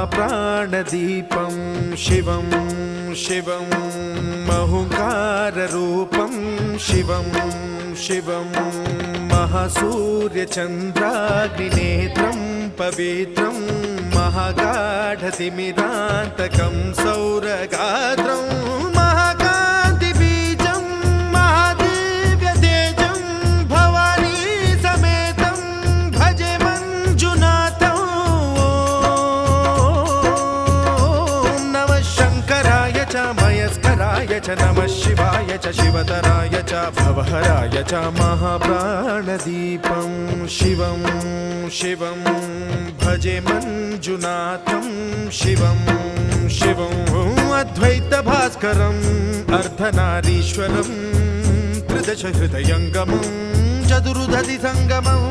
महाप्राणदीपं शिवं शिवं महुकाररूपं शिवं शिवं महासूर्यचन्द्राग्निनेत्रं पवित्रं महागाढतिमिरान्तकं सौरगात्रं महाकान्तिबीजं महादिव्यतेजं भवानी समेतं भजे मञ्जुनाथं। ॐ नमः शङ्कराय च मयस्कराय च नमः शिवाय च शिवतराय च भवहराय च महाप्राणदीपं शिवं शिवं भजे मञ्जुनाथं शिवं शिवं अद्वैतभास्करम् अर्धनारीश्वरं त्रिदशहृदयङ्गमं चतुर्दधिसङ्गमम्